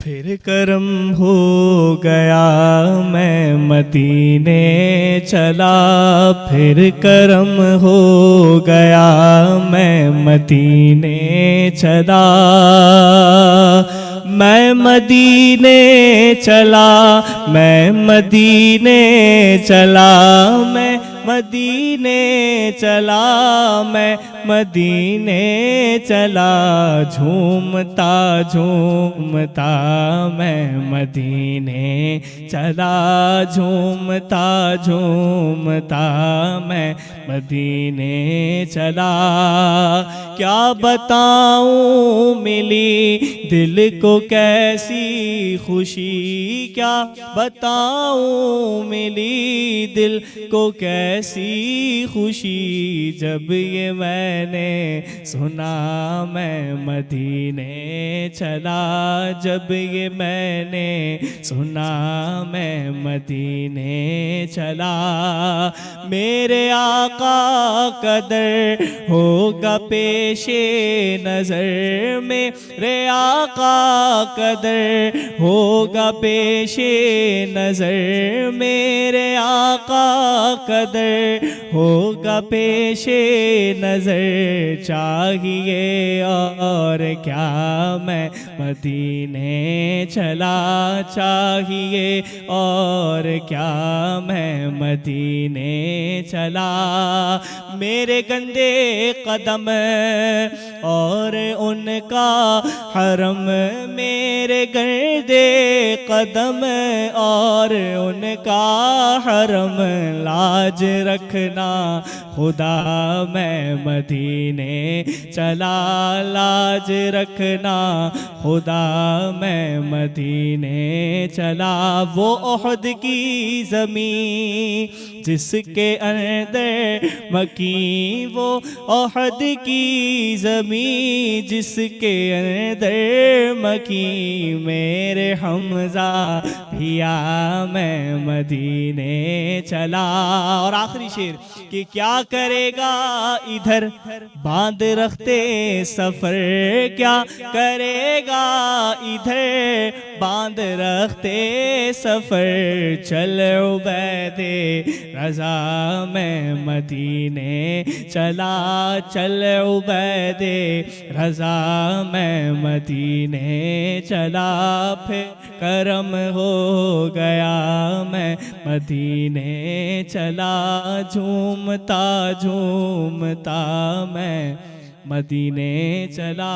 پھر کرم ہو گیا میں مدینے چلا، پھر کرم ہو گیا میں مدینے چلا، میں مدینے چلا، میں مدینے چلا، میں مدینے چلا، میں مدینے چلا، جھومتا جھومتا میں مدینے چلا، جھومتا جھومتا میں مدینے چلا، کیا بتاؤں ملی دل کو کیسی خوشی، کیا بتاؤں ملی دل کو کیسی خوشی، جب یہ میں نے سنا میں مدینے چلا، جب یہ میں نے سنا میں مدینے چلا، میرے آقا قدر ہوگا پیش نظر، میرے آقا قدر ہوگا پیش نظر، میرے آقا قدر ہوگا پیش نظر، چاہیے اور کیا میں مدینے چلا، چاہیے اور کیا میں مدینے چلا، میرے گندے قدم اور ان کا حرم، میرے گندے قدم اور ان کا حرم، لاج رکھنا خدا میں مدینے چلا، لاج رکھنا خدا میں مدینے چلا، وہ احد کی زمین جس کے اندر مکین، وہ احد کی زمین جس کے اندر مکین، میرے حمزہ بھیا میں مدینے چلا، اور آخری شعر کہ کیا کرے گا ادھر باندھ رکھتے سفر، کیا کرے گا ادھر باندھ رکھتے سفر، چل عبید رضا میں مدینے چلا، چل عبید رضا میں مدینے چلا، پھر کرم ہو گیا میں مدینے چلا، جھومتا جھومتا میں مدینے چلا۔